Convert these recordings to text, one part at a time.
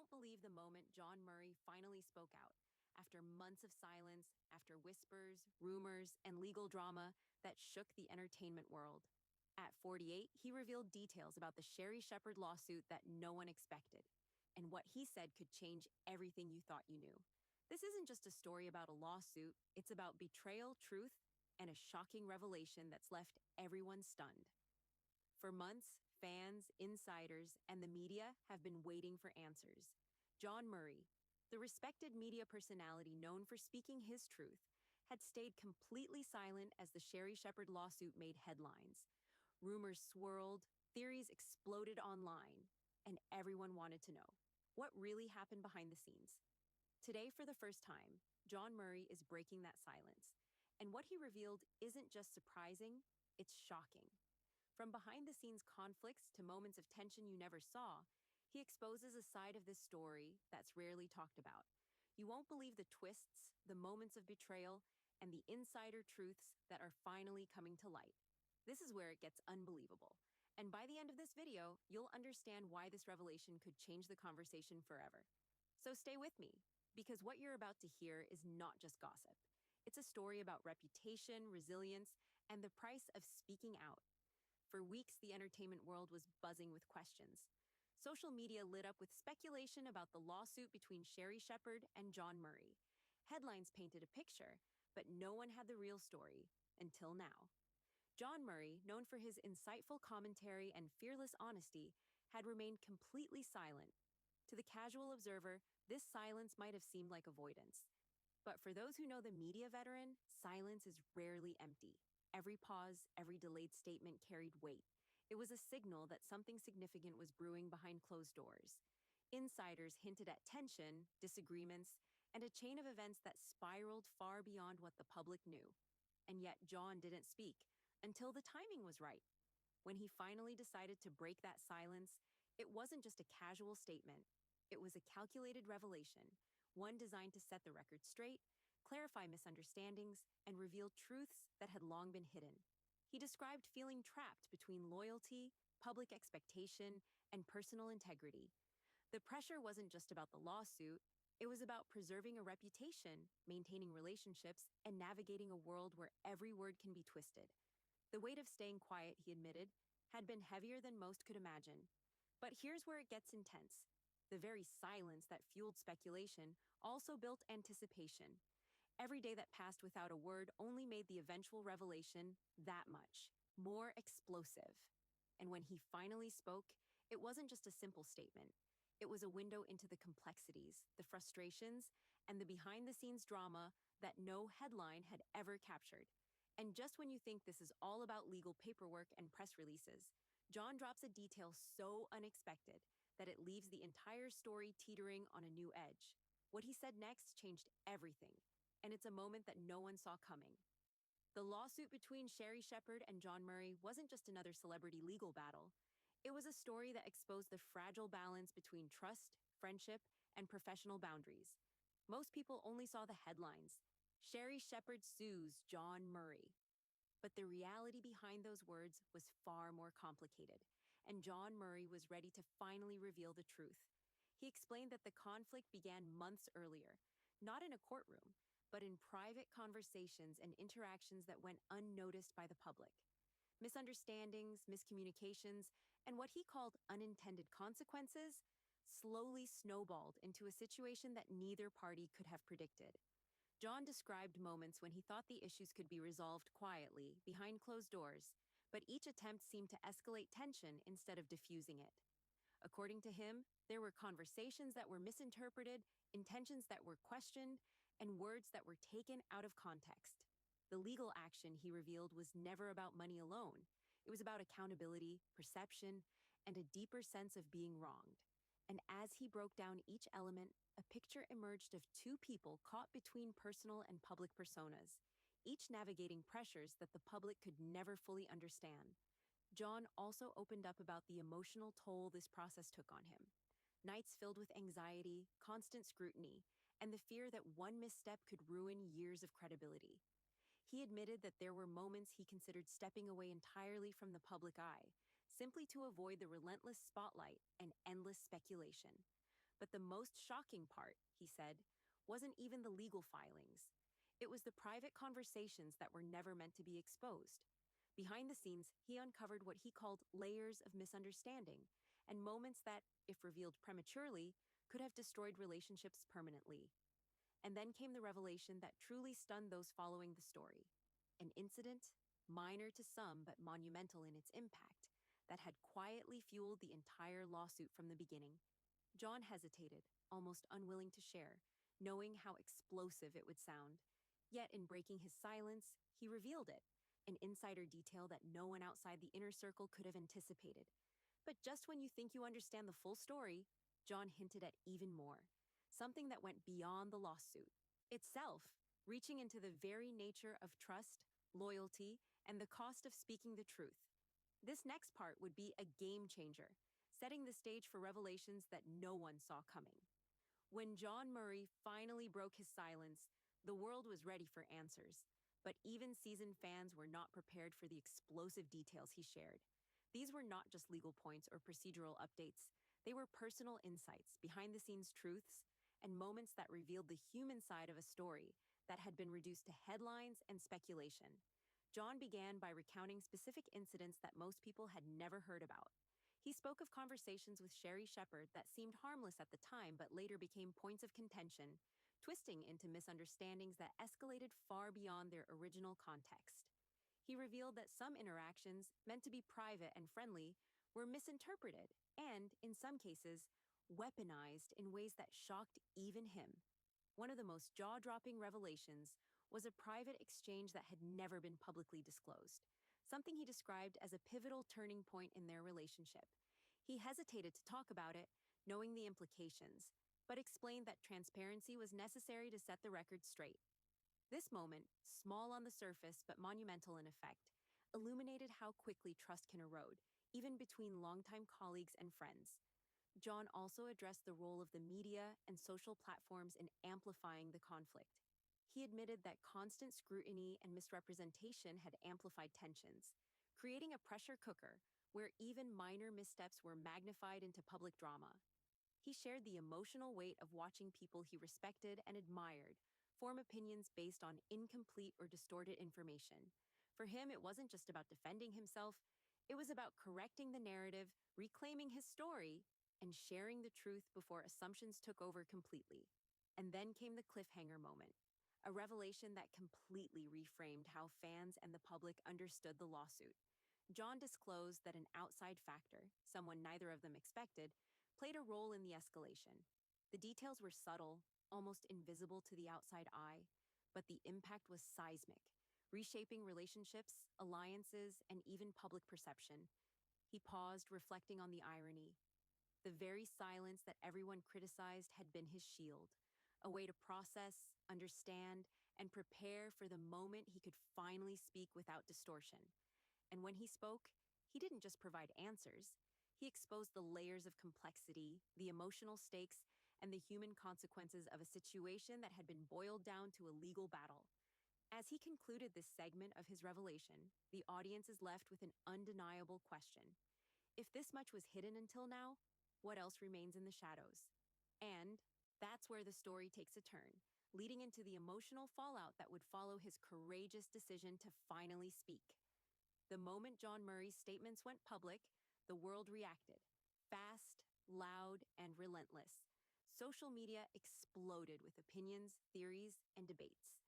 won't believe the moment Jawn Murray finally spoke out. After months of silence, after whispers, rumors, and legal drama that shook the entertainment world. At 48, he revealed details about the Sherri Shepherd lawsuit that no one expected, and what he said could change everything you thought you knew. This isn't just a story about a lawsuit, it's about betrayal, truth, and a shocking revelation that's left everyone stunned. For months, fans, insiders, and the media have been waiting for answers. Jawn Murray, the respected media personality known for speaking his truth, had stayed completely silent as the Sherri Shepherd lawsuit made headlines. Rumors swirled, theories exploded online, and everyone wanted to know what really happened behind the scenes. Today, for the first time, Jawn Murray is breaking that silence. And what he revealed isn't just surprising, it's shocking. From behind the scenes conflicts to moments of tension you never saw, he exposes a side of this story that's rarely talked about. You won't believe the twists, the moments of betrayal, and the insider truths that are finally coming to light. This is where it gets unbelievable. And by the end of this video, you'll understand why this revelation could change the conversation forever. So stay with me, because what you're about to hear is not just gossip. It's a story about reputation, resilience, and the price of speaking out. For weeks, the entertainment world was buzzing with questions. Social media lit up with speculation about the lawsuit between Sherri Shepherd and Jawn Murray. Headlines painted a picture, but no one had the real story until now. Jawn Murray, known for his insightful commentary and fearless honesty, had remained completely silent. To the casual observer, this silence might have seemed like avoidance. But for those who know the media veteran, silence is rarely empty. Every pause, every delayed statement carried weight. It was a signal that something significant was brewing behind closed doors. Insiders hinted at tension, disagreements, and a chain of events that spiraled far beyond what the public knew. And yet Jawn didn't speak until the timing was right. When he finally decided to break that silence, it wasn't just a casual statement. It was a calculated revelation, one designed to set the record straight, clarify misunderstandings, and reveal truths that had long been hidden. He described feeling trapped between loyalty, public expectation, and personal integrity. The pressure wasn't just about the lawsuit, it was about preserving a reputation, maintaining relationships, and navigating a world where every word can be twisted. The weight of staying quiet, he admitted, had been heavier than most could imagine. But here's where it gets intense. The very silence that fueled speculation also built anticipation. Every day that passed without a word only made the eventual revelation that much more explosive. And when he finally spoke, it wasn't just a simple statement. It was a window into the complexities, the frustrations, and the behind-the-scenes drama that no headline had ever captured. And just when you think this is all about legal paperwork and press releases, Jawn drops a detail so unexpected that it leaves the entire story teetering on a new edge. What he said next changed everything, and it's a moment that no one saw coming. The lawsuit between Sherri Shepherd and Jawn Murray wasn't just another celebrity legal battle. It was a story that exposed the fragile balance between trust, friendship, and professional boundaries. Most people only saw the headlines. Sherri Shepherd sues Jawn Murray. But the reality behind those words was far more complicated, and Jawn Murray was ready to finally reveal the truth. He explained that the conflict began months earlier, not in a courtroom, but in private conversations and interactions that went unnoticed by the public. Misunderstandings, miscommunications, and what he called unintended consequences slowly snowballed into a situation that neither party could have predicted. Jawn described moments when he thought the issues could be resolved quietly, behind closed doors, but each attempt seemed to escalate tension instead of diffusing it. According to him, there were conversations that were misinterpreted, intentions that were questioned, and words that were taken out of context. The legal action, he revealed, was never about money alone. It was about accountability, perception, and a deeper sense of being wronged. And as he broke down each element, a picture emerged of two people caught between personal and public personas, each navigating pressures that the public could never fully understand. Jawn also opened up about the emotional toll this process took on him. Nights filled with anxiety, constant scrutiny, and the fear that one misstep could ruin years of credibility. He admitted that there were moments he considered stepping away entirely from the public eye, simply to avoid the relentless spotlight and endless speculation. But the most shocking part, he said, wasn't even the legal filings. It was the private conversations that were never meant to be exposed. Behind the scenes, he uncovered what he called layers of misunderstanding and moments that, if revealed prematurely, could have destroyed relationships permanently. And then came the revelation that truly stunned those following the story. An incident, minor to some but monumental in its impact, that had quietly fueled the entire lawsuit from the beginning. Jawn hesitated, almost unwilling to share, knowing how explosive it would sound. Yet in breaking his silence, he revealed it, an insider detail that no one outside the inner circle could have anticipated. But just when you think you understand the full story, Jawn hinted at even more, something that went beyond the lawsuit itself, reaching into the very nature of trust, loyalty, and the cost of speaking the truth. This next part would be a game changer, setting the stage for revelations that no one saw coming. When Jawn Murray finally broke his silence, the world was ready for answers. But even seasoned fans were not prepared for the explosive details he shared. These were not just legal points or procedural updates, they were personal insights, behind the scenes truths, and moments that revealed the human side of a story that had been reduced to headlines and speculation. Jawn began by recounting specific incidents that most people had never heard about. He spoke of conversations with Sherri that seemed harmless at the time but later became points of contention, twisting into misunderstandings that escalated far beyond their original context. He revealed that some interactions, meant to be private and friendly, were misinterpreted and, in some cases, weaponized in ways that shocked even him. One of the most jaw-dropping revelations was a private exchange that had never been publicly disclosed, something he described as a pivotal turning point in their relationship. He hesitated to talk about it, knowing the implications, but explained that transparency was necessary to set the record straight. This moment, small on the surface but monumental in effect, illuminated how quickly trust can erode, even between longtime colleagues and friends. Jawn also addressed the role of the media and social platforms in amplifying the conflict. He admitted that constant scrutiny and misrepresentation had amplified tensions, creating a pressure cooker where even minor missteps were magnified into public drama. He shared the emotional weight of watching people he respected and admired form opinions based on incomplete or distorted information. For him, it wasn't just about defending himself, it was about correcting the narrative, reclaiming his story, and sharing the truth before assumptions took over completely. And then came the cliffhanger moment, a revelation that completely reframed how fans and the public understood the lawsuit. Jawn disclosed that an outside factor, someone neither of them expected, played a role in the escalation. The details were subtle, almost invisible to the outside eye, but the impact was seismic, reshaping relationships, alliances, and even public perception. He paused, reflecting on the irony. The very silence that everyone criticized had been his shield, a way to process, understand, and prepare for the moment he could finally speak without distortion. And when he spoke, he didn't just provide answers. He exposed the layers of complexity, the emotional stakes, and the human consequences of a situation that had been boiled down to a legal battle. As he concluded this segment of his revelation, the audience is left with an undeniable question. If this much was hidden until now, what else remains in the shadows? And that's where the story takes a turn, leading into the emotional fallout that would follow his courageous decision to finally speak. The moment Jawn Murray's statements went public, the world reacted. Fast, loud, and relentless. Social media exploded with opinions, theories, and debates.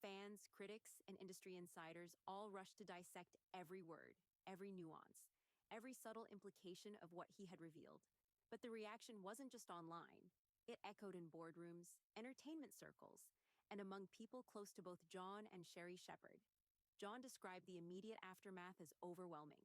Fans, critics, and industry insiders all rushed to dissect every word, every nuance, every subtle implication of what he had revealed. But the reaction wasn't just online. It echoed in boardrooms, entertainment circles, and among people close to both Jawn and Sherri. Jawn described the immediate aftermath as overwhelming.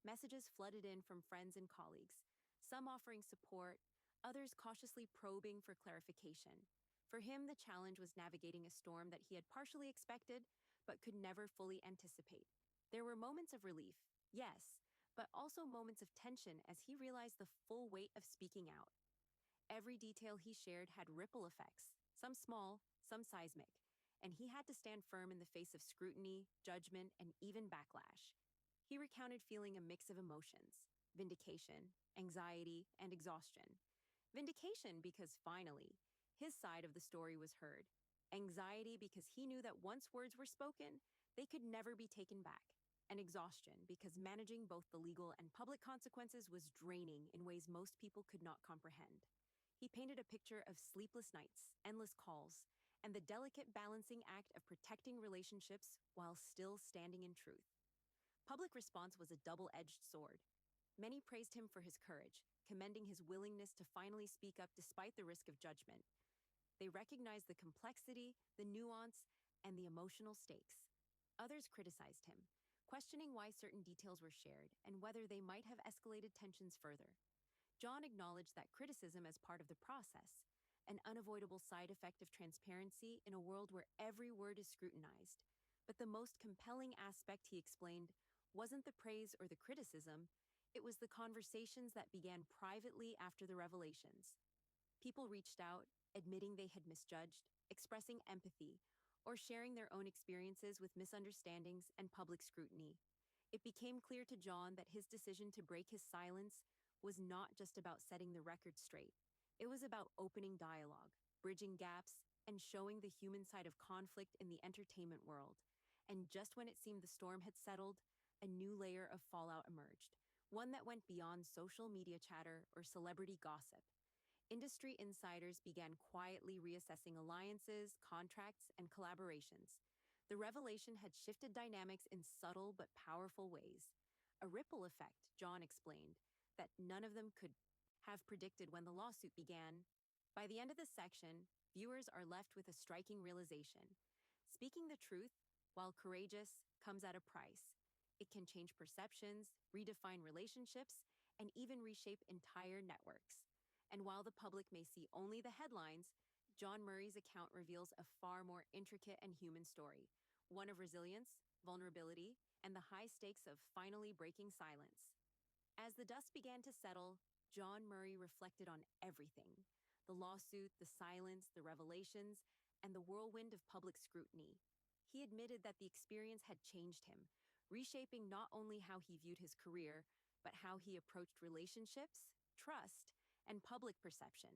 Messages flooded in from friends and colleagues, some offering support, others cautiously probing for clarification. For him, the challenge was navigating a storm that he had partially expected, but could never fully anticipate. There were moments of relief, yes, but also moments of tension as he realized the full weight of speaking out. Every detail he shared had ripple effects, some small, some seismic, and he had to stand firm in the face of scrutiny, judgment, and even backlash. He recounted feeling a mix of emotions: vindication, anxiety, and exhaustion. Vindication because finally, his side of the story was heard. Anxiety because he knew that once words were spoken, they could never be taken back. And exhaustion because managing both the legal and public consequences was draining in ways most people could not comprehend. He painted a picture of sleepless nights, endless calls, and the delicate balancing act of protecting relationships while still standing in truth. Public response was a double-edged sword. Many praised him for his courage, commending his willingness to finally speak up despite the risk of judgment. They recognized the complexity, the nuance, and the emotional stakes. Others criticized him, questioning why certain details were shared and whether they might have escalated tensions further. Jawn acknowledged that criticism as part of the process, an unavoidable side effect of transparency in a world where every word is scrutinized. But the most compelling aspect, he explained, wasn't the praise or the criticism, it was the conversations that began privately after the revelations. People reached out, admitting they had misjudged, expressing empathy, or sharing their own experiences with misunderstandings and public scrutiny. It became clear to Jawn that his decision to break his silence was not just about setting the record straight. It was about opening dialogue, bridging gaps, and showing the human side of conflict in the entertainment world. And just when it seemed the storm had settled, a new layer of fallout emerged, one that went beyond social media chatter or celebrity gossip. Industry insiders began quietly reassessing alliances, contracts, and collaborations. The revelation had shifted dynamics in subtle but powerful ways. A ripple effect, Jawn explained, that none of them could have predicted when the lawsuit began. By the end of the section, viewers are left with a striking realization. Speaking the truth, while courageous, comes at a price. It can change perceptions, redefine relationships, and even reshape entire networks. And while the public may see only the headlines, Jawn Murray's account reveals a far more intricate and human story, one of resilience, vulnerability, and the high stakes of finally breaking silence. As the dust began to settle, Jawn Murray reflected on everything: the lawsuit, the silence, the revelations, and the whirlwind of public scrutiny. He admitted that the experience had changed him, reshaping not only how he viewed his career, but how he approached relationships, trust, and public perception.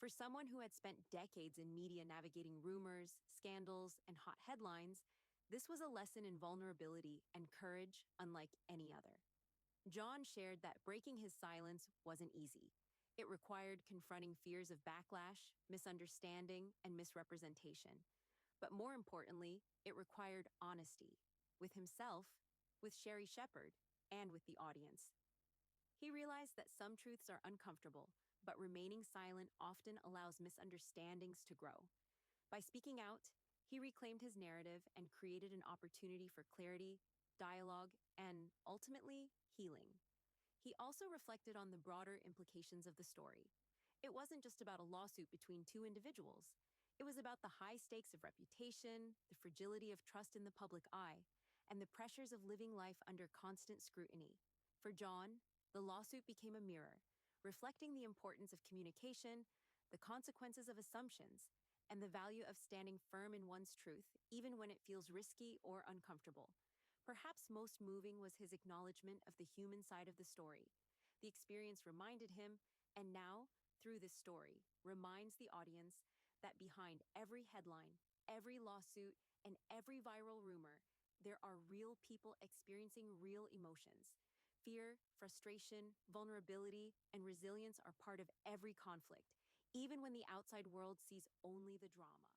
For someone who had spent decades in media navigating rumors, scandals, and hot headlines, this was a lesson in vulnerability and courage unlike any other. Jawn shared that breaking his silence wasn't easy. It required confronting fears of backlash, misunderstanding, and misrepresentation. But more importantly, it required honesty with himself, with Sherri Shepherd, and with the audience. He realized that some truths are uncomfortable, but remaining silent often allows misunderstandings to grow. By speaking out, he reclaimed his narrative and created an opportunity for clarity, dialogue, and, ultimately, healing. He also reflected on the broader implications of the story. It wasn't just about a lawsuit between two individuals. It was about the high stakes of reputation, the fragility of trust in the public eye, and the pressures of living life under constant scrutiny. For Jawn, the lawsuit became a mirror, reflecting the importance of communication, the consequences of assumptions, and the value of standing firm in one's truth, even when it feels risky or uncomfortable. Perhaps most moving was his acknowledgement of the human side of the story. The experience reminded him, and now, through this story, reminds the audience that behind every headline, every lawsuit, and every viral rumor, there are real people experiencing real emotions. Fear, frustration, vulnerability, and resilience are part of every conflict, even when the outside world sees only the drama.